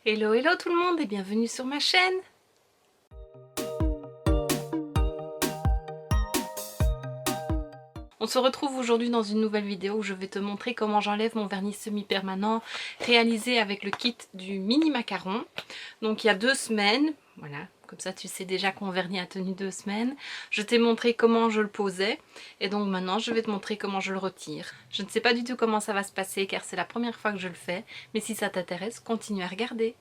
Hello hello tout le monde et bienvenue sur ma chaîne. On se retrouve aujourd'hui dans une nouvelle vidéo où je vais te montrer comment j'enlève mon vernis semi-permanent réalisé avec le kit du mini macaron. Donc il y a 2 semaines, voilà, comme ça tu sais déjà que mon vernis a tenu 2 semaines. Je t'ai montré comment je le posais et donc maintenant je vais te montrer comment je le retire. Je ne sais pas du tout comment ça va se passer car c'est la première fois que je le fais, mais si ça t'intéresse, continue à regarder.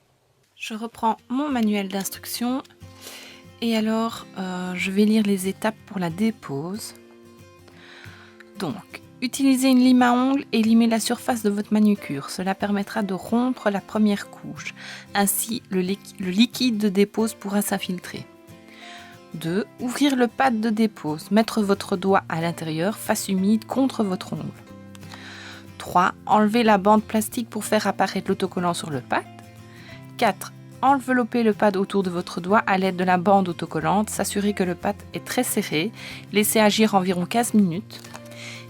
Je reprends mon manuel d'instruction et alors je vais lire les étapes pour la dépose. Donc, utilisez une lime à ongles et limez la surface de votre manucure. Cela permettra de rompre la première couche. Ainsi, le liquide de dépose pourra s'infiltrer. 2. Ouvrir le pad de dépose. Mettre votre doigt à l'intérieur, face humide, contre votre ongle. 3. Enlever la bande plastique pour faire apparaître l'autocollant sur le pad. 4. Enveloppez le pad autour de votre doigt à l'aide de la bande autocollante. S'assurer que le pad est très serré. Laissez agir environ 15 minutes.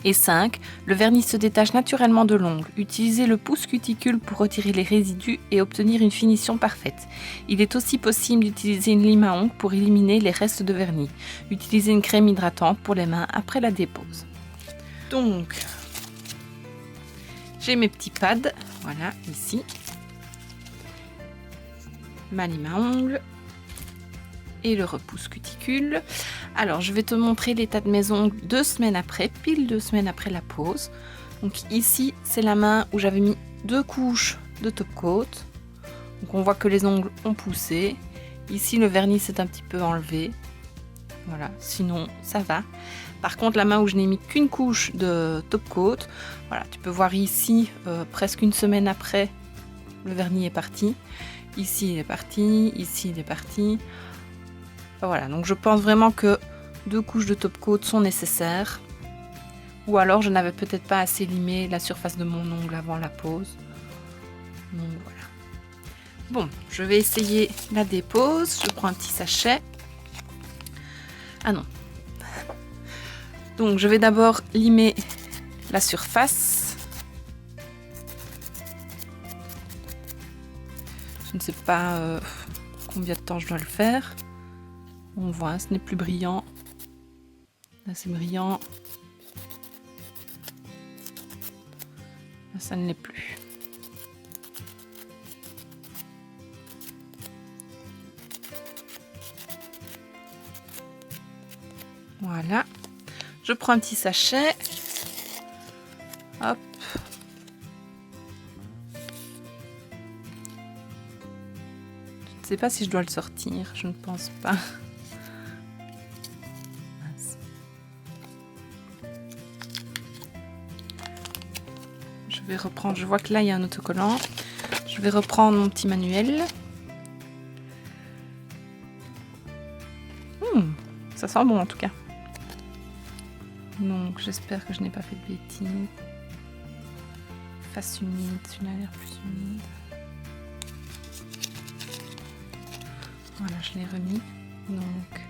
Et 5. Le vernis se détache naturellement de l'ongle. Utilisez le pouce cuticule pour retirer les résidus et obtenir une finition parfaite. Il est aussi possible d'utiliser une lime à ongles pour éliminer les restes de vernis. Utilisez une crème hydratante pour les mains après la dépose. Donc, j'ai mes petits pads, voilà, ici. Ma lime à ongles et le repousse cuticule. Alors je vais te montrer l'état de mes ongles 2 semaines après, pile 2 semaines après la pose. Donc ici c'est la main où j'avais mis 2 couches de top coat. Donc on voit que les ongles ont poussé. Ici le vernis s'est un petit peu enlevé. Voilà, sinon ça va. Par contre la main où je n'ai mis qu'une couche de top coat, voilà, tu peux voir ici presque une semaine après, le vernis est parti. Ici il est parti, ici il est parti. Voilà, donc je pense vraiment que 2 couches de top coat sont nécessaires. Ou alors je n'avais peut-être pas assez limé la surface de mon ongle avant la pose. Donc voilà. Bon, je vais essayer la dépose. Je prends un petit sachet. Ah non. Donc je vais d'abord limer la surface. Je ne sais pas combien de temps je dois le faire. On voit, ce n'est plus brillant. Là, c'est brillant. Là, ça ne l'est plus. Voilà. Je prends un petit sachet. Hop. Je ne sais pas si je dois le sortir. Je ne pense pas. Je vais reprendre, je vois que là il y a un autocollant. Je vais reprendre mon petit manuel. Ça sent bon en tout cas. Donc j'espère que je n'ai pas fait de bêtises. Face humide, celui-là a l'air plus humide. Voilà, je l'ai remis. Donc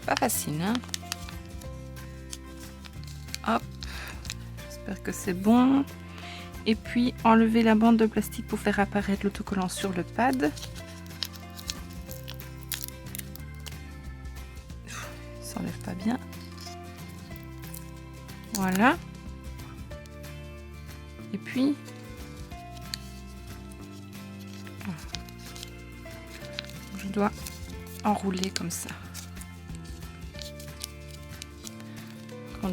pas facile, hein. Hop, j'espère que c'est bon. Et puis enlever la bande de plastique pour faire apparaître l'autocollant sur le pad. Il s'enlève pas bien. Voilà. Et puis je dois enrouler comme ça.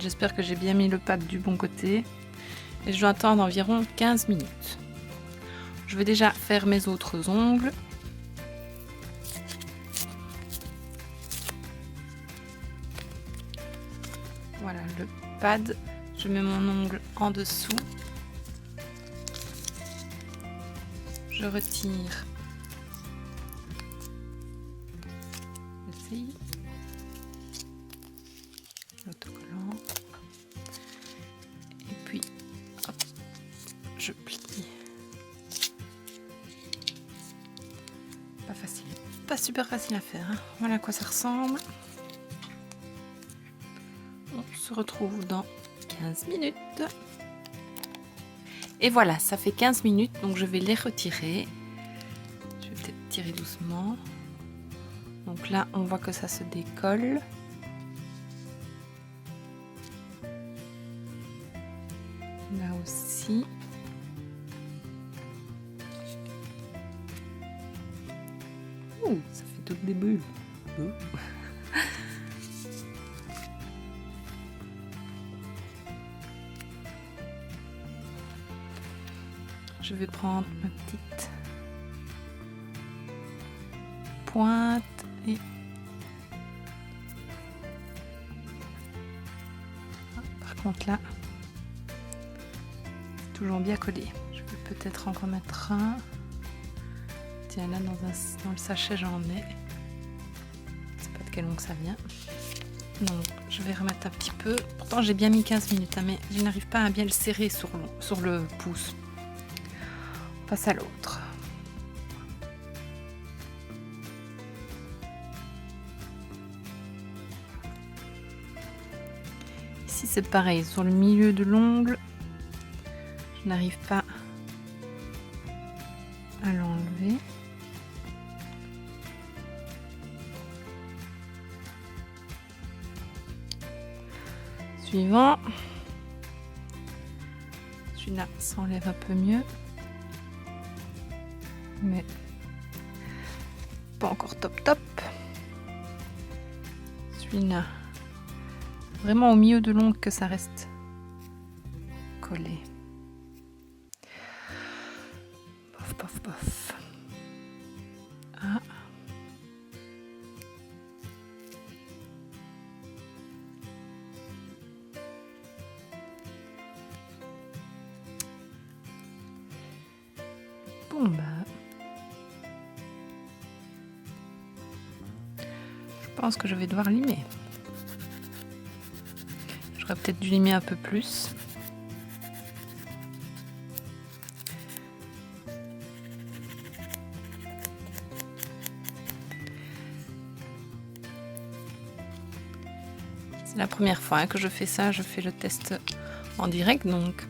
J'espère que j'ai bien mis le pad du bon côté et je dois attendre environ 15 minutes. Je vais déjà faire mes autres ongles. Voilà le pad, je mets mon ongle en dessous. Je retire l'autocollant. Et puis, hop, je plie. Pas facile, pas super facile à faire, hein. Voilà à quoi ça ressemble. On se retrouve dans 15 minutes. Et voilà, ça fait 15 minutes, donc je vais les retirer. Je vais peut-être tirer doucement. Donc là, on voit que ça se décolle. Là aussi. Ouh, ça fait toutes des bulles. Ouh. Je vais prendre ma petite pointe et par contre là, c'est toujours bien collé. Je vais peut-être encore mettre un. Tiens, là dans le sachet j'en ai. Je sais pas de quel ongle ça vient. Donc je vais remettre un petit peu. Pourtant j'ai bien mis 15 minutes, hein, mais je n'arrive pas à bien le serrer sur le pouce. On passe à l'autre. Ici c'est pareil, sur le milieu de l'ongle, je n'arrive pas à l'enlever. Suivant. Celui-là s'enlève un peu mieux. Mais pas encore top. Celui-là. Vraiment au milieu de l'ongle que ça reste collé. Pof. Ah. Bon bah. Je pense que je vais devoir limer. J'aurais peut-être dû limer un peu plus. C'est la première fois que je fais ça, je fais le test en direct donc.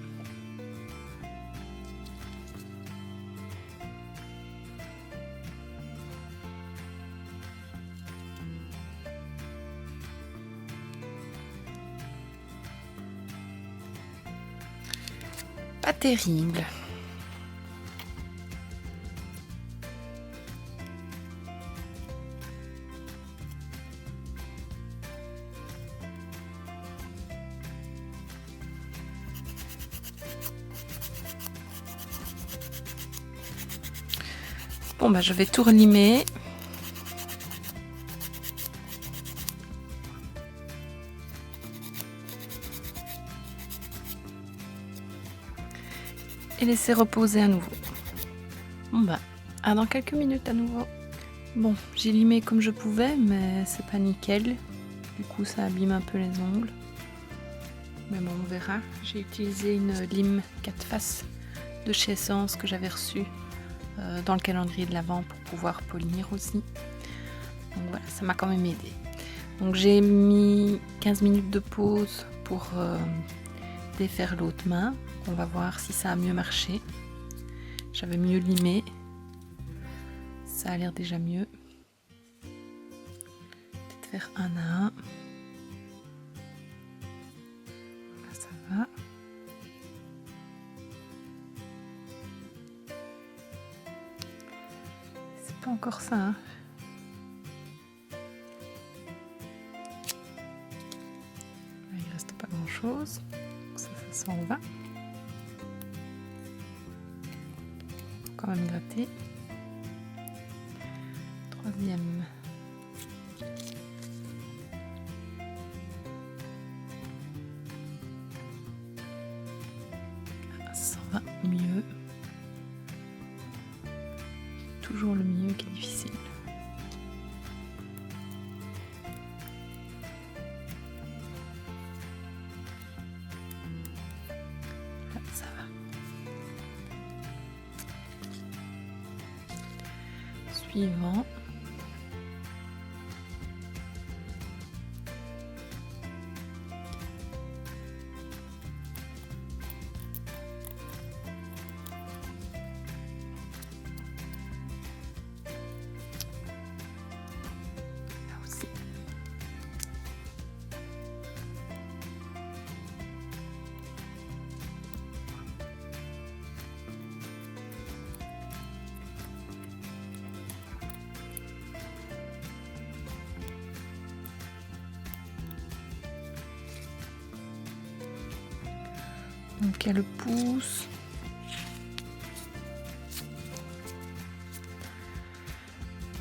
Pas terrible. Bon bah je vais tout relimer. Et laisser reposer à nouveau. Bon bah, à dans quelques minutes à nouveau. Bon, j'ai limé comme je pouvais, mais c'est pas nickel. Du coup, ça abîme un peu les ongles. Mais bon, on verra. J'ai utilisé une lime 4 faces de chez Essence que j'avais reçue dans le calendrier de l'Avent pour pouvoir polir aussi. Donc voilà, ça m'a quand même aidé. Donc j'ai mis 15 minutes de pause pour défaire l'autre main. On va voir si ça a mieux marché. J'avais mieux limé. Ça a l'air déjà mieux. Peut-être faire un à un. Là, ça va. C'est pas encore ça, hein. Là, il reste pas grand-chose. Ça s'en va. Quand même gratter. Troisième. Ça va mieux. Toujours le milieu qui est difficile. Là, ça va. Suivant. Donc il y a le pouce.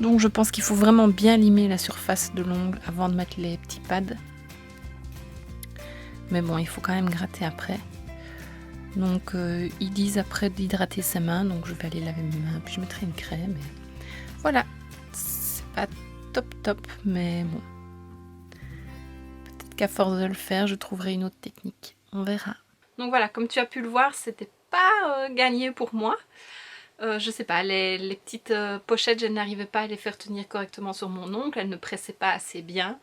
Donc je pense qu'il faut vraiment bien limer la surface de l'ongle avant de mettre les petits pads. Mais bon, il faut quand même gratter après. Donc ils disent après d'hydrater ses mains, donc je vais aller laver mes mains, puis je mettrai une crème. Et voilà, c'est pas top, mais bon. Peut-être qu'à force de le faire, je trouverai une autre technique. On verra. Donc voilà, comme tu as pu le voir, c'était pas gagné pour moi. Je sais pas, les petites pochettes, je n'arrivais pas à les faire tenir correctement sur mon ongle, elles ne pressaient pas assez bien.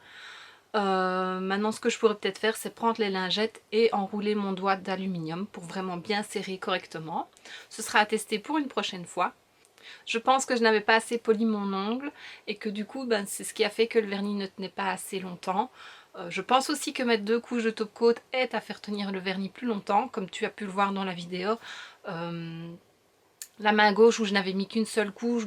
Maintenant ce que je pourrais peut-être faire, c'est prendre les lingettes et enrouler mon doigt d'aluminium pour vraiment bien serrer correctement. Ce sera à tester pour une prochaine fois. Je pense que je n'avais pas assez poli mon ongle et que du coup c'est ce qui a fait que le vernis ne tenait pas assez longtemps. Je pense aussi que mettre 2 couches de top coat aide à faire tenir le vernis plus longtemps, comme tu as pu le voir dans la vidéo. La main gauche où je n'avais mis qu'une seule couche,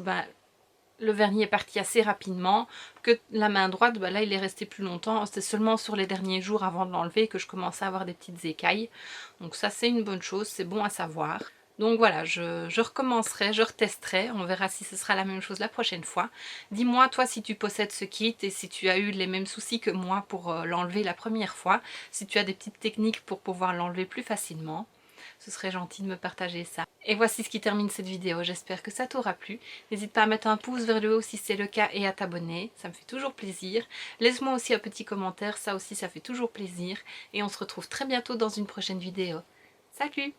le vernis est parti assez rapidement, que la main droite, là il est resté plus longtemps. C'était seulement sur les derniers jours avant de l'enlever que je commençais à avoir des petites écailles. Donc ça c'est une bonne chose, c'est bon à savoir. Donc voilà, je recommencerai, je retesterai, on verra si ce sera la même chose la prochaine fois. Dis-moi toi si tu possèdes ce kit et si tu as eu les mêmes soucis que moi pour l'enlever la première fois, si tu as des petites techniques pour pouvoir l'enlever plus facilement. Ce serait gentil de me partager ça. Et voici ce qui termine cette vidéo, j'espère que ça t'aura plu. N'hésite pas à mettre un pouce vers le haut si c'est le cas et à t'abonner, ça me fait toujours plaisir. Laisse-moi aussi un petit commentaire, ça aussi ça fait toujours plaisir. Et on se retrouve très bientôt dans une prochaine vidéo. Salut!